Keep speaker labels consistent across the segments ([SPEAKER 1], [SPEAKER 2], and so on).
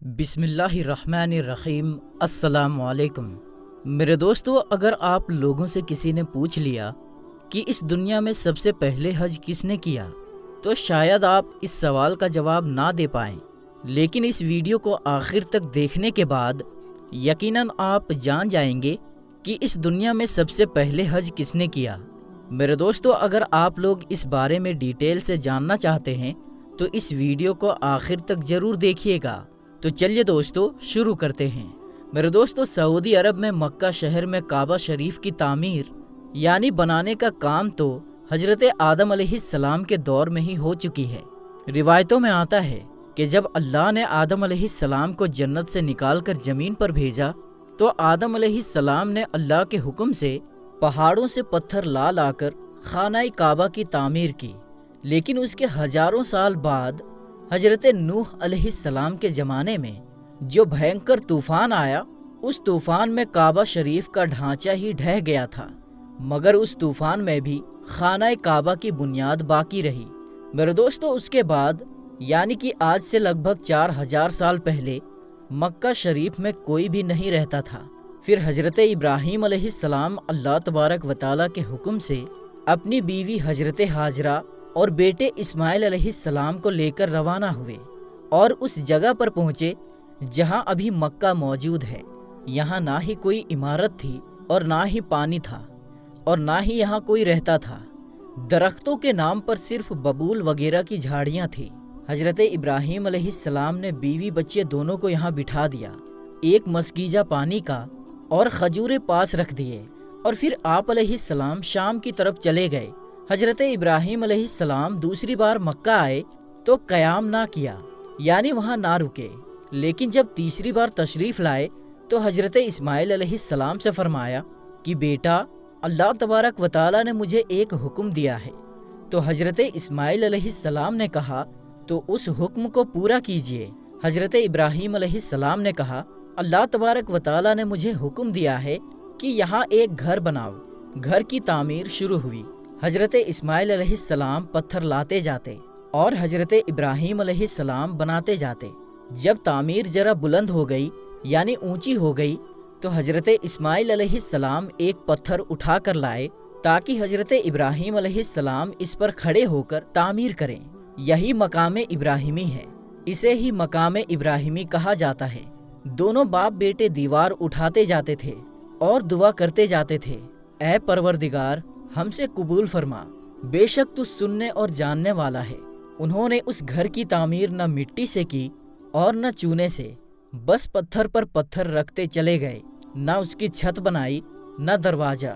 [SPEAKER 1] بسم اللہ الرحمن الرحیم۔ السلام علیکم میرے دوستو، اگر آپ لوگوں سے کسی نے پوچھ لیا کہ اس دنیا میں سب سے پہلے حج کس نے کیا تو شاید آپ اس سوال کا جواب نہ دے پائیں، لیکن اس ویڈیو کو آخر تک دیکھنے کے بعد یقیناً آپ جان جائیں گے کہ اس دنیا میں سب سے پہلے حج کس نے کیا۔ میرے دوستو، اگر آپ لوگ اس بارے میں ڈیٹیل سے جاننا چاہتے ہیں تو اس ویڈیو کو آخر تک ضرور دیکھیے گا۔ تو چلیے دوستو شروع کرتے ہیں۔ میرے دوستو، سعودی عرب میں مکہ شہر میں کعبہ شریف کی تعمیر یعنی بنانے کا کام تو حضرت آدم علیہ السلام کے دور میں ہی ہو چکی ہے۔ روایتوں میں آتا ہے کہ جب اللہ نے آدم علیہ السلام کو جنت سے نکال کر زمین پر بھیجا تو آدم علیہ السلام نے اللہ کے حکم سے پہاڑوں سے پتھر لا لا کر خانہ کعبہ کی تعمیر کی، لیکن اس کے ہزاروں سال بعد حضرت نوح علیہ السلام کے زمانے میں جو بھینکر طوفان آیا، اس طوفان میں کعبہ شریف کا ڈھانچہ ہی ڈھہ گیا تھا، مگر اس طوفان میں بھی خانہ کعبہ کی بنیاد باقی رہی۔ میرے دوستو، اس کے بعد یعنی کہ آج سے لگ بھگ 4000 سال پہلے مکہ شریف میں کوئی بھی نہیں رہتا تھا۔ پھر حضرت ابراہیم علیہ السلام اللہ تبارک و تعالیٰ کے حکم سے اپنی بیوی حضرت ہاجرہ اور بیٹے اسماعیل علیہ السلام کو لے کر روانہ ہوئے اور اس جگہ پر پہنچے جہاں ابھی مکہ موجود ہے۔ یہاں نہ ہی کوئی عمارت تھی اور نہ ہی پانی تھا اور نہ ہی یہاں کوئی رہتا تھا۔ درختوں کے نام پر صرف ببول وغیرہ کی جھاڑیاں تھیں۔ حضرت ابراہیم علیہ السلام نے بیوی بچے دونوں کو یہاں بٹھا دیا، ایک مسکیجہ پانی کا اور کھجوریں پاس رکھ دیے، اور پھر آپ علیہ السلام شام کی طرف چلے گئے۔ حضرت ابراہیم علیہ السلام دوسری بار مکہ آئے تو قیام نہ کیا، یعنی وہاں نہ رکے، لیکن جب تیسری بار تشریف لائے تو حضرت اسماعیل علیہ السلام سے فرمایا کہ بیٹا، اللہ تبارک و تعالیٰ نے مجھے ایک حکم دیا ہے۔ تو حضرت اسماعیل علیہ السلام نے کہا تو اس حکم کو پورا کیجئے۔ حضرت ابراہیم علیہ السلام نے کہا اللہ تبارک و تعالیٰ نے مجھے حکم دیا ہے کہ یہاں ایک گھر بناؤ۔ گھر کی تعمیر شروع ہوئی۔ حضرت اسماعیل علیہ السلام پتھر لاتے جاتے اور حضرت ابراہیم علیہ السلام بناتے جاتے۔ جب تعمیر ذرا بلند ہو گئی یعنی اونچی ہو گئی تو حضرت اسماعیل علیہ السلام ایک پتھر اٹھا کر لائے تاکہ حضرت ابراہیم علیہ السلام اس پر کھڑے ہو کر تعمیر کریں۔ یہی مقام ابراہیمی ہے، اسے ہی مقام ابراہیمی کہا جاتا ہے۔ دونوں باپ بیٹے دیوار اٹھاتے جاتے تھے اور دعا کرتے جاتے تھے، اے پروردگار ہم سے قبول فرما، بے شک تو سننے اور جاننے والا ہے۔ انہوں نے اس گھر کی تعمیر نہ مٹی سے کی اور نہ چونے سے، بس پتھر پر پتھر رکھتے چلے گئے، نہ اس کی چھت بنائی نہ دروازہ۔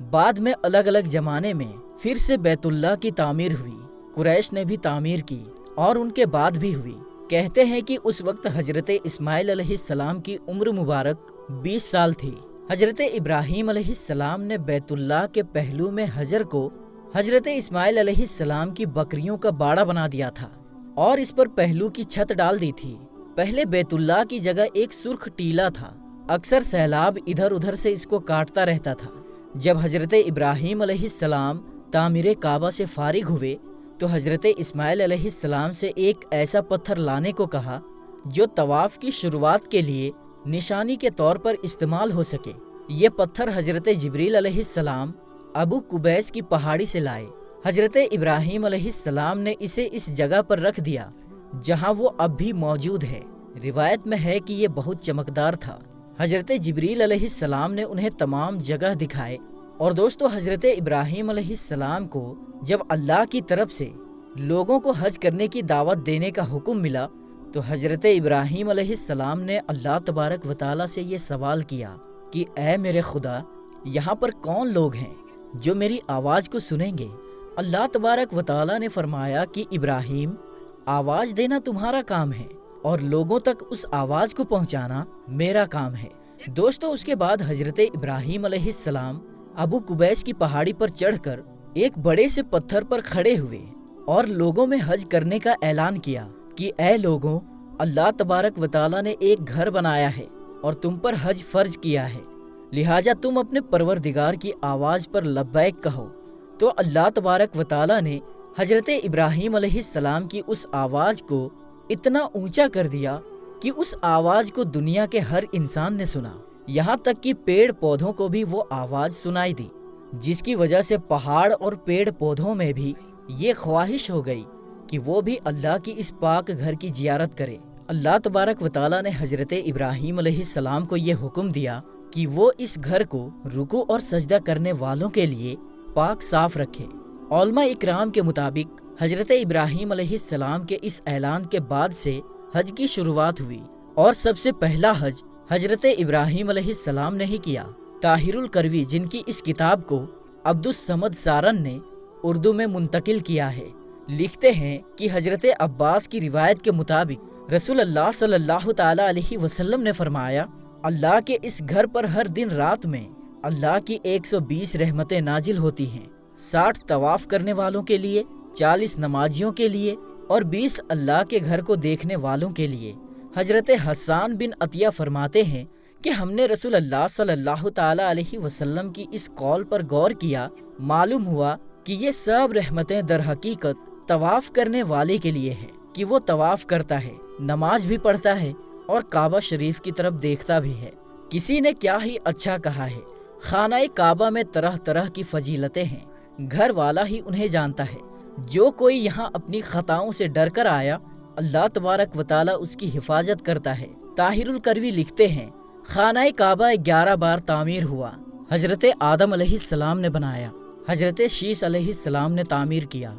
[SPEAKER 1] بعد میں الگ الگ زمانے میں پھر سے بیت اللہ کی تعمیر ہوئی، قریش نے بھی تعمیر کی اور ان کے بعد بھی ہوئی۔ کہتے ہیں کہ اس وقت حضرت اسماعیل علیہ السلام کی عمر مبارک 20 سال تھی۔ حضرت ابراہیم علیہ السلام نے بیت اللہ کے پہلو میں حجر کو حضرت اسماعیل علیہ السلام کی بکریوں کا باڑا بنا دیا تھا اور اس پر پہلو کی چھت ڈال دی تھی۔ پہلے بیت اللہ کی جگہ ایک سرخ ٹیلا تھا، اکثر سیلاب ادھر ادھر سے اس کو کاٹتا رہتا تھا۔ جب حضرت ابراہیم علیہ السلام تعمیر کعبہ سے فارغ ہوئے تو حضرت اسماعیل علیہ السلام سے ایک ایسا پتھر لانے کو کہا جو طواف کی شروعات کے لیے نشانی کے طور پر استعمال ہو سکے۔ یہ پتھر حضرت جبریل علیہ السلام ابو قبیس کی پہاڑی سے لائے۔ حضرت ابراہیم علیہ السلام نے اسے اس جگہ پر رکھ دیا جہاں وہ اب بھی موجود ہے۔ روایت میں ہے کہ یہ بہت چمکدار تھا۔ حضرت جبریل علیہ السلام نے انہیں تمام جگہ دکھائے۔ اور دوستو، حضرت ابراہیم علیہ السلام کو جب اللہ کی طرف سے لوگوں کو حج کرنے کی دعوت دینے کا حکم ملا تو حضرت ابراہیم علیہ السلام نے اللہ تبارک و تعالیٰ سے یہ سوال کیا کہ اے میرے خدا، یہاں پر کون لوگ ہیں جو میری آواز کو سنیں گے؟ اللہ تبارک و تعالیٰ نے فرمایا کہ ابراہیم، آواز دینا تمہارا کام ہے اور لوگوں تک اس آواز کو پہنچانا میرا کام ہے۔ دوستو، اس کے بعد حضرت ابراہیم علیہ السلام ابو قبیس کی پہاڑی پر چڑھ کر ایک بڑے سے پتھر پر کھڑے ہوئے اور لوگوں میں حج کرنے کا اعلان کیا کہ اے لوگوں، اللہ تبارک و تعالیٰ نے ایک گھر بنایا ہے اور تم پر حج فرض کیا ہے، لہٰذا تم اپنے پروردگار کی آواز پر لبیک کہو۔ تو اللہ تبارک و تعالیٰ نے حضرت ابراہیم علیہ السلام کی اس آواز کو اتنا اونچا کر دیا کہ اس آواز کو دنیا کے ہر انسان نے سنا، یہاں تک کہ پیڑ پودوں کو بھی وہ آواز سنائی دی، جس کی وجہ سے پہاڑ اور پیڑ پودوں میں بھی یہ خواہش ہو گئی کہ وہ بھی اللہ کی اس پاک گھر کی زیارت کرے۔ اللہ تبارک و تعالیٰ نے حضرت ابراہیم علیہ السلام کو یہ حکم دیا کہ وہ اس گھر کو رکوع اور سجدہ کرنے والوں کے لیے پاک صاف رکھے۔ علماء اکرام کے مطابق حضرت ابراہیم علیہ السلام کے اس اعلان کے بعد سے حج کی شروعات ہوئی، اور سب سے پہلا حج حضرت ابراہیم علیہ السلام نے ہی کیا۔ طاہر الکروی، جن کی اس کتاب کو عبدالصمد سارن نے اردو میں منتقل کیا ہے، لکھتے ہیں کہ حضرت عباس کی روایت کے مطابق رسول اللہ صلی اللہ تعالی علیہ وسلم نے فرمایا، اللہ کے اس گھر پر ہر دن رات میں اللہ کی 120 رحمتیں نازل ہوتی ہیں، 60 طواف کرنے والوں کے لیے، 40 نمازیوں کے لیے اور 20 اللہ کے گھر کو دیکھنے والوں کے لیے۔ حضرت حسان بن عطیہ فرماتے ہیں کہ ہم نے رسول اللہ صلی اللہ تعالی علیہ وسلم کی اس قول پر غور کیا، معلوم ہوا کہ یہ سب رحمتیں در حقیقت طواف کرنے والے کے لیے ہے، کہ وہ طواف کرتا ہے، نماز بھی پڑھتا ہے اور کعبہ شریف کی طرف دیکھتا بھی ہے۔ کسی نے کیا ہی اچھا کہا ہے، خانہ کعبہ میں طرح طرح کی فضیلتیں ہیں، گھر والا ہی انہیں جانتا ہے۔ جو کوئی یہاں اپنی خطاؤں سے ڈر کر آیا، اللہ تبارک و تعالیٰ اس کی حفاظت کرتا ہے۔ طاہر الکروی لکھتے ہیں، خانہ کعبہ 11 بار تعمیر ہوا۔ حضرت آدم علیہ السلام نے بنایا، حضرت شیش علیہ السلام نے تعمیر کیا،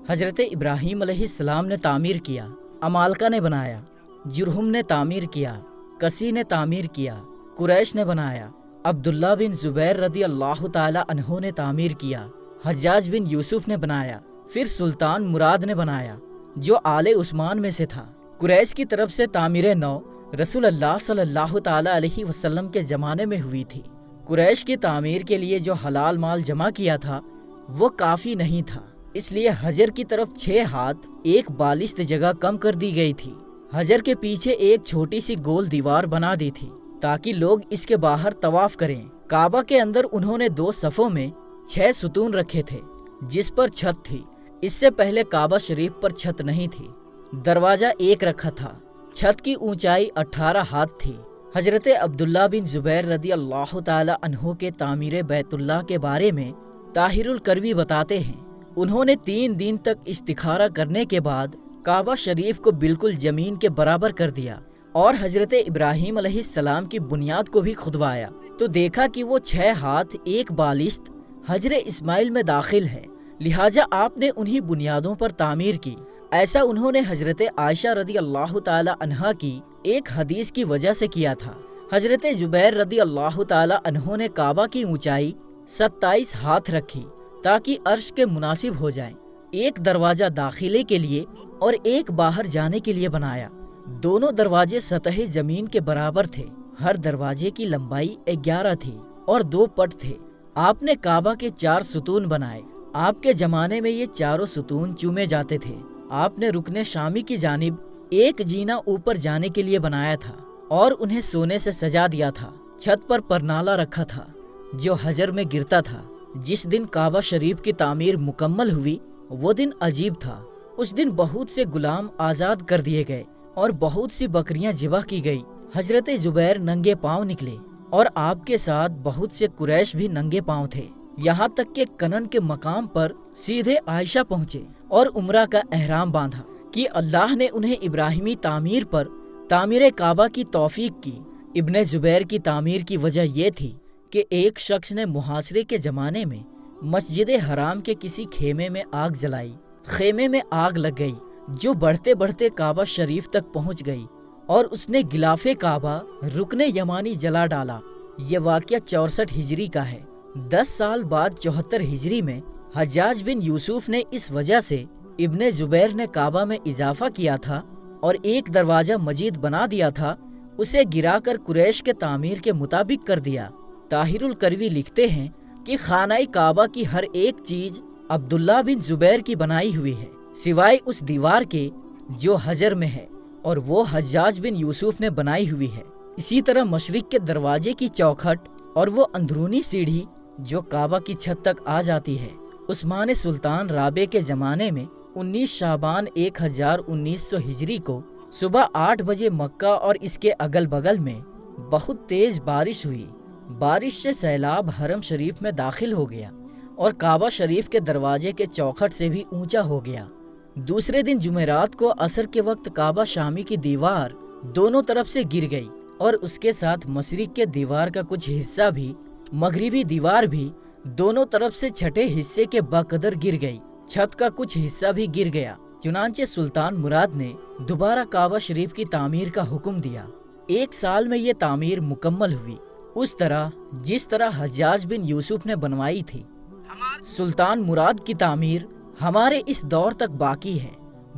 [SPEAKER 1] حضرت ابراہیم علیہ السلام نے تعمیر کیا، عمالقہ نے بنایا، جرہم نے تعمیر کیا، کسی نے تعمیر کیا، قریش نے بنایا، عبداللہ بن زبیر رضی اللہ تعالی عنہ نے تعمیر کیا، حجاج بن یوسف نے بنایا، پھر سلطان مراد نے بنایا جو آل عثمان میں سے تھا۔ قریش کی طرف سے تعمیر نو رسول اللہ صلی اللہ تعالی علیہ وسلم کے زمانے میں ہوئی تھی۔ قریش کی تعمیر کے لیے جو حلال مال جمع کیا تھا وہ کافی نہیں تھا، اس لیے حجر کی طرف 6 ہاتھ ایک بالشت جگہ کم کر دی گئی تھی۔ حجر کے پیچھے ایک چھوٹی سی گول دیوار بنا دی تھی تاکہ لوگ اس کے باہر طواف کریں۔ کعبہ کے اندر انہوں نے 2 صفوں میں 6 ستون رکھے تھے جس پر چھت تھی۔ اس سے پہلے کعبہ شریف پر چھت نہیں تھی، دروازہ ایک رکھا تھا، چھت کی اونچائی 18 ہاتھ تھی۔ حضرت عبداللہ بن زبیر رضی اللہ تعالی عنہ کے تعمیر بیت اللہ کے بارے میں طاہر الکروی بتاتے ہیں، انہوں نے 3 دن تک استخارہ کرنے کے بعد کعبہ شریف کو بالکل زمین کے برابر کر دیا اور حضرت ابراہیم علیہ السلام کی بنیاد کو بھی کھدوایا تو دیکھا کہ وہ 6 ہاتھ ایک بالشت حجر اسماعیل میں داخل ہے، لہٰذا آپ نے انہی بنیادوں پر تعمیر کی۔ ایسا انہوں نے حضرت عائشہ رضی اللہ تعالی عنہا کی ایک حدیث کی وجہ سے کیا تھا۔ حضرت زبیر رضی اللہ تعالی عنہ نے کعبہ کی اونچائی 27 ہاتھ رکھی تاکہ عرش کے مناسب ہو جائے، ایک دروازہ داخلے کے لیے اور ایک باہر جانے کے لیے بنایا۔ دونوں دروازے سطح زمین کے برابر تھے، ہر دروازے کی لمبائی 11 تھی اور 2 پٹ تھے۔ آپ نے کعبہ کے 4 ستون بنائے۔ آپ کے زمانے میں یہ چاروں ستون چومے جاتے تھے۔ آپ نے رکن شامی کی جانب ایک جینا اوپر جانے کے لیے بنایا تھا اور انہیں سونے سے سجا دیا تھا۔ چھت پر پرنالا رکھا تھا جو حجر میں گرتا تھا۔ جس دن کعبہ شریف کی تعمیر مکمل ہوئی وہ دن عجیب تھا۔ اس دن بہت سے غلام آزاد کر دیے گئے اور بہت سی بکریاں ذبح کی گئی۔ حضرت زبیر ننگے پاؤں نکلے اور آپ کے ساتھ بہت سے قریش بھی ننگے پاؤں تھے، یہاں تک کہ کنن کے مقام پر سیدھے عائشہ پہنچے اور عمرہ کا احرام باندھا کہ اللہ نے انہیں ابراہیمی تعمیر پر تعمیر کعبہ کی توفیق کی۔ ابن زبیر کی تعمیر کی وجہ یہ تھی کہ ایک شخص نے محاصرے کے زمانے میں مسجد حرام کے کسی خیمے میں آگ جلائی۔ خیمے میں آگ لگ گئی جو بڑھتے بڑھتے کعبہ شریف تک پہنچ گئی اور اس نے غلاف کعبہ رکن یمانی جلا ڈالا۔ یہ واقعہ 64 ہجری کا ہے۔ 10 سال بعد 74 ہجری میں حجاج بن یوسف نے اس وجہ سے ابن زبیر نے کعبہ میں اضافہ کیا تھا اور ایک دروازہ مزید بنا دیا تھا، اسے گرا کر قریش کے تعمیر کے مطابق کر دیا۔ طاہر الکروی لکھتے ہیں کہ خانہ کعبہ کی ہر ایک چیز عبداللہ بن زبیر کی بنائی ہوئی ہے سوائے اس دیوار کے جو حجر میں ہے اور وہ حجاج بن یوسف نے بنائی ہوئی ہے۔ اسی طرح مشرق کے دروازے کی چوکھٹ اور وہ اندرونی سیڑھی جو کعبہ کی چھت تک آ جاتی ہے عثمان سلطان رابع کے زمانے میں 19 شعبان 1900 ہجری کو صبح 8 بجے مکہ اور اس کے اگل بگل میں بہت تیز بارش ہوئی۔ بارش سے سیلاب حرم شریف میں داخل ہو گیا اور کعبہ شریف کے دروازے کے چوکھٹ سے بھی اونچا ہو گیا۔ دوسرے دن جمعرات کو عصر کے وقت کعبہ شامی کی دیوار دونوں طرف سے گر گئی اور اس کے ساتھ مشرق کے دیوار کا کچھ حصہ بھی مغربی دیوار بھی دونوں طرف سے چھٹے حصے کے بقدر گر گئی۔ چھت کا کچھ حصہ بھی گر گیا۔ چنانچہ سلطان مراد نے دوبارہ کعبہ شریف کی تعمیر کا حکم دیا۔ 1 سال میں یہ تعمیر مکمل ہوئی، اس طرح جس طرح حجاج بن یوسف نے بنوائی تھی۔ سلطان مراد کی تعمیر ہمارے اس دور تک باقی ہے۔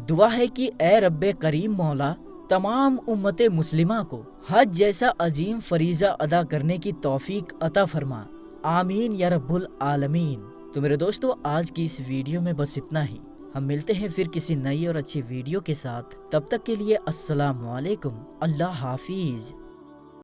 [SPEAKER 1] دعا ہے کہ اے رب کریم مولا تمام امت مسلمہ کو حج جیسا عظیم فریضہ ادا کرنے کی توفیق عطا فرما، آمین یا رب العالمین۔ تو میرے دوستو، آج کی اس ویڈیو میں بس اتنا ہی۔ ہم ملتے ہیں پھر کسی نئی اور اچھی ویڈیو کے ساتھ، تب تک کے لیے السلام علیکم، اللہ حافظ۔